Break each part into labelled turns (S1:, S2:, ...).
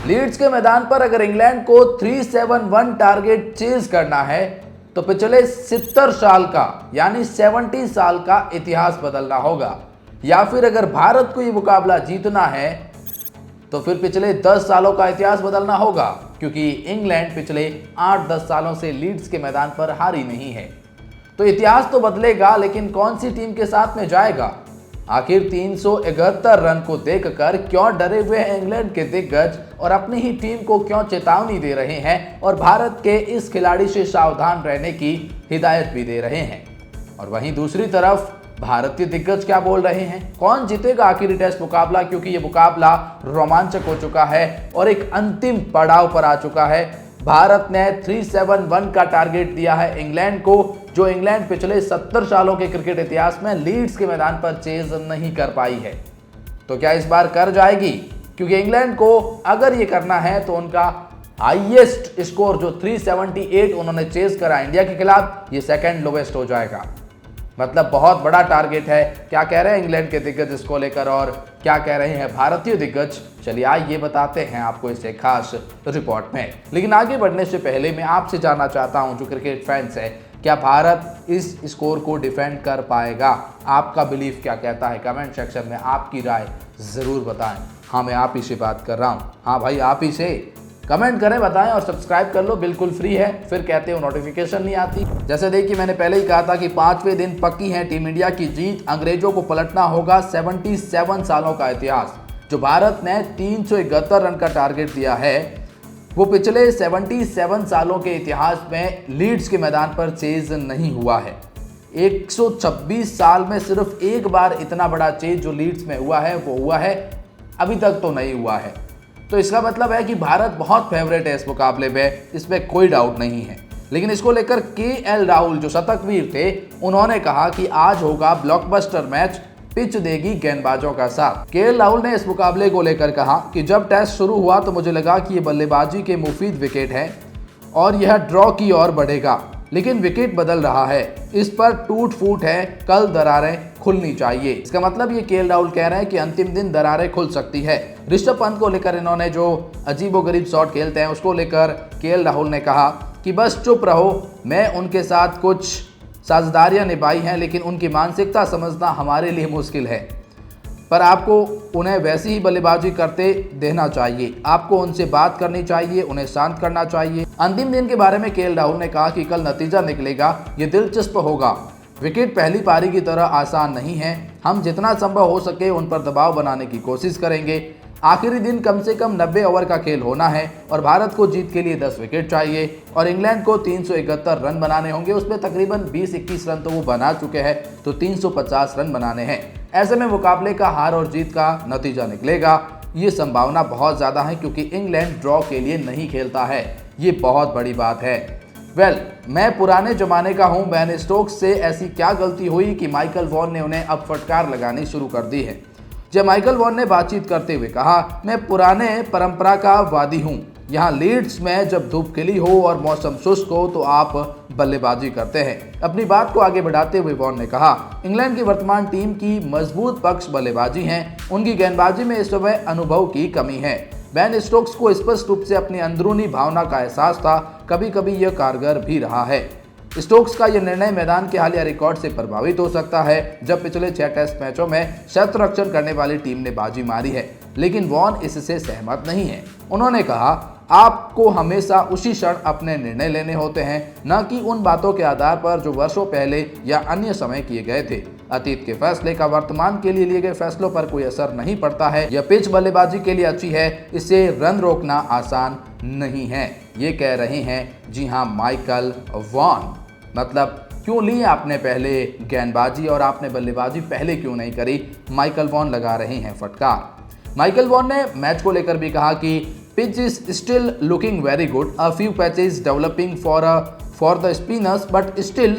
S1: Leeds के मैदान पर अगर इंग्लैंड को 371 टारगेट चेज करना है तो पिछले 70 साल का यानी 70 साल का इतिहास बदलना होगा, या फिर अगर भारत को यह मुकाबला जीतना है तो फिर पिछले 10 सालों का इतिहास बदलना होगा, क्योंकि इंग्लैंड पिछले 8-10 सालों से लीड्स के मैदान पर हारी नहीं है। तो इतिहास तो बदलेगा, लेकिन कौन सी टीम के साथ में जाएगा? आखिर 371 रन को देखकर क्यों डरे हुए हैं इंग्लैंड के दिग्गज और अपनी ही टीम को क्यों चेतावनी दे रहे हैं और भारत के इस खिलाड़ी से सावधान रहने की हिदायत भी दे रहे हैं? और वहीं दूसरी तरफ भारतीय दिग्गज क्या बोल रहे हैं? कौन जीतेगा आखिरी टेस्ट मुकाबला? क्योंकि ये मुकाबला रोमांचक हो चुका है और एक अंतिम पड़ाव पर आ चुका है। भारत ने 371 का टारगेट दिया है इंग्लैंड को, जो इंग्लैंड पिछले 70 सालों के क्रिकेट इतिहास में लीड्स के मैदान पर चेज नहीं कर पाई है। तो क्या इस बार कर जाएगी? क्योंकि इंग्लैंड को अगर ये करना है तो उनका हाईएस्ट स्कोर जो 378 उन्होंने चेज करा इंडिया के खिलाफ, ये सेकंड लोवेस्ट हो जाएगा। मतलब बहुत बड़ा टारगेट है। क्या कह रहे हैं इंग्लैंड के दिग्गज इसको लेकर और क्या कह रहे हैं भारतीय दिग्गज, चलिए आज ये बताते हैं आपको इस एक खास रिपोर्ट में। लेकिन आगे बढ़ने से पहले मैं आपसे जानना चाहता हूं, जो क्रिकेट फैंस है, क्या भारत इस स्कोर को डिफेंड कर पाएगा? आपका बिलीफ क्या कहता है? कमेंट सेक्शन में आपकी राय जरूर बताएं। हाँ, मैं आप ही से बात कर रहा हूँ। हाँ भाई, आप ही से कमेंट करें, बताएं और सब्सक्राइब कर लो, बिल्कुल फ्री है। फिर कहते हो नोटिफिकेशन नहीं आती। जैसे देखिए, मैंने पहले ही कहा था कि 5वें दिन पक्की है टीम इंडिया की जीत। अंग्रेजों को पलटना होगा 77 सालों का इतिहास। जो भारत ने 371 रन का टारगेट दिया है, वो पिछले 77 सालों के इतिहास में लीड्स के मैदान पर चेज नहीं हुआ है। 126 साल में सिर्फ एक बार इतना बड़ा चेज जो लीड्स में हुआ है वो हुआ है, अभी तक तो नहीं हुआ है। तो इसका मतलब है कि भारत बहुत फेवरेट है इस मुकाबले में, इसमें कोई डाउट नहीं है। लेकिन इसको लेकर केएल राहुल जो शतकवीर थे, उन्होंने कहा कि आज होगा ब्लॉकबस्टर मैच, पिच देगी गेंदबाजों का साथ। केएल राहुल ने इस मुकाबले को लेकर कहा कि जब टेस्ट शुरू हुआ तो मुझे लगा कि ये बल्लेबाजी के मुफीद विकेट है और यह ड्रॉ की ओर बढ़ेगा, लेकिन विकेट बदल रहा है, इस पर टूट फूट है, कल दरारें खुलनी चाहिए। इसका मतलब ये केएल राहुल कह रहे हैं कि अंतिम दिन दरारें खुल सकती है। ऋषभ पंत को लेकर इन्होंने जो अजीबोगरीब शॉट खेलते हैं उसको लेकर केएल राहुल ने कहा कि बस चुप रहो, मैं उनके साथ कुछ साझेदारियां निभाई हैं, लेकिन उनकी मानसिकता समझना हमारे लिए मुश्किल है, पर आपको उन्हें वैसी ही बल्लेबाजी करते देना चाहिए, आपको उनसे बात करनी चाहिए, उन्हें शांत करना चाहिए। अंतिम दिन के बारे में केएल राहुल ने कहा कि कल नतीजा निकलेगा, ये दिलचस्प होगा। विकेट पहली पारी की तरह आसान नहीं है, हम जितना संभव हो सके उन पर दबाव बनाने की कोशिश करेंगे। आखिरी दिन कम से कम 90 ओवर का खेल होना है और भारत को जीत के लिए 10 विकेट चाहिए और इंग्लैंड को 371 रन बनाने होंगे। उसमें तकरीबन 20-21 रन तो वो बना चुके हैं, तो 350 रन बनाने हैं। ऐसे में मुकाबले का हार और जीत का नतीजा निकलेगा, ये संभावना बहुत ज़्यादा है, क्योंकि इंग्लैंड ड्रॉ के लिए नहीं खेलता है। ये बहुत बड़ी बात है। मैं पुराने जमाने का हूँ। बेन स्टोक्स से ऐसी क्या गलती हुई कि माइकल वॉन ने उन्हें अब फटकार लगानी शुरू कर दी है? जब माइकल वॉन ने बातचीत करते हुए कहा, मैं पुराने परंपरा का वादी हूँ, यहाँ लीड्स में जब धूप खिली हो और मौसम शुष्क हो तो आप बल्लेबाजी करते हैं। अपनी बात को आगे बढ़ाते हुए वॉन ने कहा, इंग्लैंड की वर्तमान टीम की मजबूत पक्ष बल्लेबाजी हैं, उनकी गेंदबाजी में इस समय अनुभव की कमी है। बेन स्टोक्स को स्पष्ट रूप से अपनी अंदरूनी भावना का एहसास था, कभी कभी यह कारगर भी रहा है। स्टोक्स का यह निर्णय मैदान के हालिया रिकॉर्ड से प्रभावित हो सकता है, जब पिछले 6 टेस्ट मैचों में शतरक्षण करने वाली टीम ने बाजी मारी है। लेकिन वॉन इससे सहमत नहीं है। उन्होंने कहा, आपको हमेशा उसी क्षण अपने निर्णय लेने होते हैं, न कि उन बातों के आधार पर जो वर्षों पहले या अन्य समय किए गए थे। अतीत के फैसले का वर्तमान के लिए गए फैसलों पर कोई असर नहीं पड़ता है। यह पिच बल्लेबाजी के लिए अच्छी है, इससे रन रोकना आसान नहीं है, ये कह रहे हैं जी हाँ माइकल वॉन। मतलब क्यों ली आपने पहले गेंदबाजी और आपने बल्लेबाजी पहले क्यों नहीं करी? माइकल वॉन लगा रहे हैं फटकार। माइकल वॉन ने मैच को लेकर भी कहा कि pitch is still looking very good, a few patches developing for the spinners but still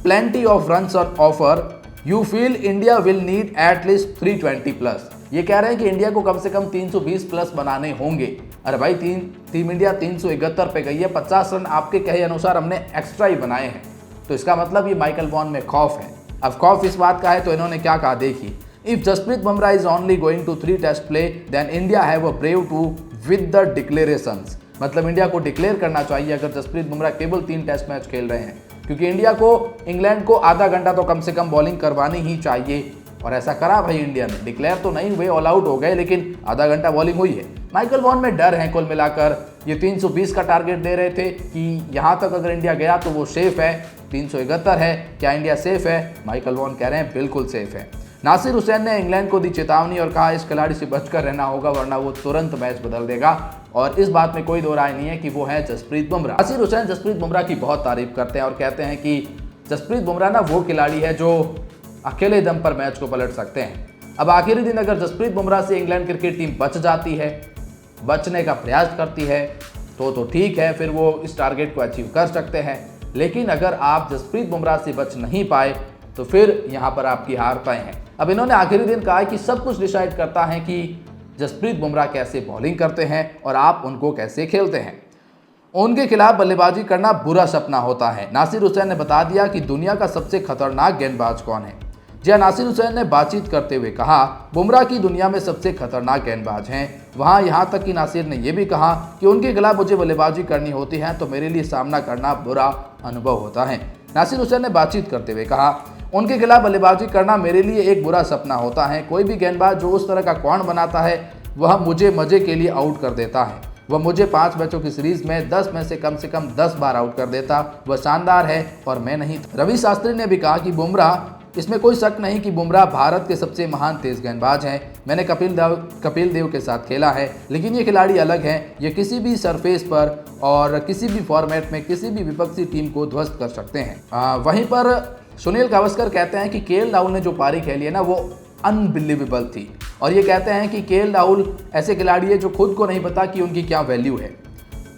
S1: plenty of runs on offer, you feel India will need at least 320 plus. ये कह रहे हैं कि इंडिया को कम से कम 320 प्लस बनाने होंगे। अरे भाई, टीम इंडिया 371 पे गई है, 50 रन आपके कहे अनुसार हमने एक्स्ट्रा ही बनाए हैं। तो इसका मतलब ये माइकल वॉन में खौफ है। अब खौफ इस बात का है तो इन्होंने क्या कहा, देखिए, if Jasprit Bumrah is only going to 3 test play then India have a brave to with the declarations, मतलब इंडिया को डिक्लेयर करना चाहिए अगर जसप्रीत बुमराह केवल 3 टेस्ट मैच खेल रहे हैं, क्योंकि इंडिया को इंग्लैंड को आधा घंटा तो कम से कम बॉलिंग करवानी ही चाहिए। और ऐसा करा भाई इंडिया ने, डिक्लेयर तो नहीं हुए, ऑल आउट हो गए, लेकिन आधा घंटा बॉलिंग हुई है। माइकल वॉन में डर है कुल मिलाकर, ये 320 का टारगेट दे रहे थे कि यहां तक अगर इंडिया गया तो वो सेफ है। 371 है, क्या इंडिया सेफ है? माइकल वॉन कह रहे हैं बिल्कुल सेफ है। नासिर हुसैन ने इंग्लैंड को दी चेतावनी और कहा इस खिलाड़ी से बचकर रहना होगा वरना वो तुरंत मैच बदल देगा, और इस बात में कोई दो राय नहीं है कि वो है जसप्रीत बुमराह। नासिर हुसैन जसप्रीत बुमराह की बहुत तारीफ करते हैं और कहते हैं कि जसप्रीत बुमराह ना वो खिलाड़ी है जो अकेले दम पर मैच को पलट सकते हैं। अब आखिरी दिन अगर जसप्रीत बुमराह से इंग्लैंड क्रिकेट टीम बच जाती है, बचने का प्रयास करती है तो ठीक है, फिर वो इस टारगेट को अचीव कर सकते हैं। लेकिन अगर आप जसप्रीत बुमराह से बच नहीं पाए तो फिर यहाँ पर आपकी हार तय है। अब इन्होंने आखिरी दिन कहा कि सब कुछ डिसाइड करता है कि जसप्रीत बुमराह कैसे बॉलिंग करते हैं और आप उनको कैसे खेलते हैं। उनके खिलाफ बल्लेबाजी करना बुरा सपना होता है। नासिर हुसैन ने बता दिया कि दुनिया का सबसे खतरनाक गेंदबाज कौन है। जी हाँ, नासिर हुसैन ने बातचीत करते हुए कहा बुमराह की दुनिया में सबसे खतरनाक गेंदबाज हैं। वहाँ यहाँ तक कि नासिर ने यह भी कहा कि उनके खिलाफ मुझे बल्लेबाजी करनी होती है तो मेरे लिए सामना करना बुरा अनुभव होता है। नासिर हुसैन ने बातचीत करते हुए कहा उनके खिलाफ बल्लेबाजी करना मेरे लिए एक बुरा सपना होता है। कोई भी गेंदबाज जो उस तरह का कौन बनाता है वह मुझे मजे के लिए आउट कर देता है। वह मुझे 5 मैचों की सीरीज में 10 में से कम 10 बार आउट कर देता। वह शानदार है और मैं नहीं। रवि शास्त्री ने भी कहा कि बुमराह, इसमें कोई शक नहीं कि बुमराह भारत के सबसे महान तेज गेंदबाज हैं। मैंने कपिल देव के साथ खेला है, लेकिन ये खिलाड़ी अलग हैं। ये किसी भी सरफेस पर और किसी भी फॉर्मेट में किसी भी विपक्षी टीम को ध्वस्त कर सकते हैं। वहीं पर सुनील गावस्कर कहते हैं कि केएल राहुल ने जो पारी खेली है ना वो अनबिलीवेबल थी, और ये कहते हैं कि केएल राहुल ऐसे खिलाड़ी है जो खुद को नहीं पता कि उनकी क्या वैल्यू है।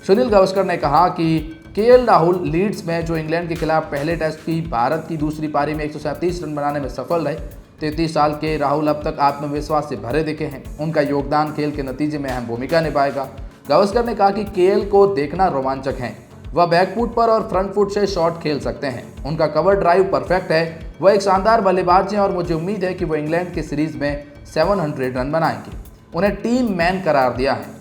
S1: सुनील गावस्कर ने कहा कि केएल राहुल लीड्स में जो इंग्लैंड के खिलाफ पहले टेस्ट की भारत की दूसरी पारी में 137 रन बनाने में सफल रहे। 33 साल के राहुल अब तक आत्मविश्वास से भरे दिखे हैं। उनका योगदान खेल के नतीजे में अहम भूमिका निभाएगा। गावस्कर ने कहा कि केएल को देखना रोमांचक है। वह बैकफुट पर और फ्रंट फुट से शॉट खेल सकते हैं। उनका कवर ड्राइव परफेक्ट है। वह एक शानदार बल्लेबाज हैं और मुझे उम्मीद है कि वो इंग्लैंड की सीरीज में 700 रन बनाएंगे। उन्हें टीम मैन करार दिया है।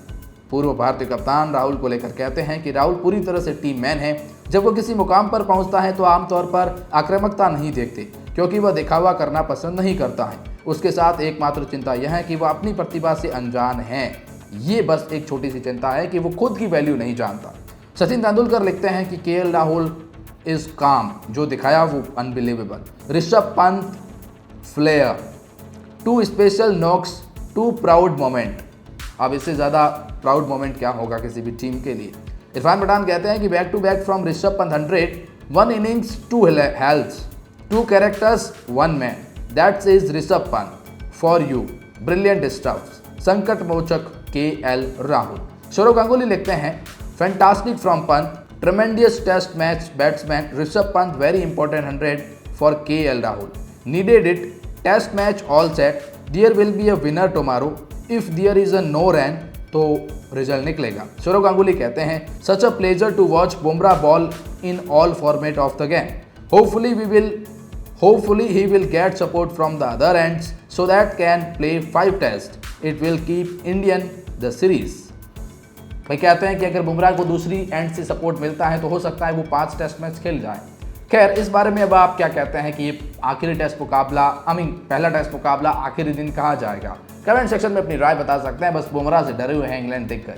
S1: पूर्व भारतीय कप्तान राहुल को लेकर कहते हैं कि राहुल पूरी तरह से टीम मैन है। जब वो किसी मुकाम पर पहुंचता है तो आमतौर पर आक्रामकता नहीं देखते, क्योंकि वह दिखावा करना पसंद नहीं करता है। उसके साथ एकमात्र चिंता यह है कि वह अपनी प्रतिभा से अनजान है। ये बस एक छोटी सी चिंता है कि वो खुद की वैल्यू नहीं जानता। सचिन तेंदुलकर लिखते हैं कि केएल राहुल इज काम, जो दिखाया वो unbelievable. Rishabh Pant flair, 2 special knocks, 2 proud moment. अब इससे ज़्यादा प्राउड मोमेंट क्या होगा किसी भी टीम के लिए। इरफान पठान कहते हैं कि back to back from Rishabh Pant 100, 1 innings 2 healths, 2 characters 1 man, that's is Rishabh Pant for you, brilliant stuff, संकट मोचक केएल राहुल। सौरव गांगुली लिखते हैं fantastic from Pant, tremendous test match batsman Rishabh Pant, very important 100 for KL Rahul, needed it, test match all set, there will be a winner tomorrow, if there is a no run तो result निकलेगा। सौरव गांगुली कहते हैं such a pleasure to watch Bumrah bowl in all format of the game, hopefully he will get support from the other ends so that can play 5 test, it will keep Indian the series. भाई कहते हैं कि अगर बुमराह को दूसरी and से support मिलता है तो हो सकता है वो 5 टेस्ट मैच खेल जाए। खैर, इस बारे में अब आप क्या कहते हैं कि ये आखिरी टेस्ट मुकाबला पहला टेस्ट मुकाबला आखिरी दिन कहा जाएगा? कमेंट सेक्शन में अपनी राय बता सकते हैं। बस बुमराह से डरे हुए हैं इंग्लैंड दिग्गज।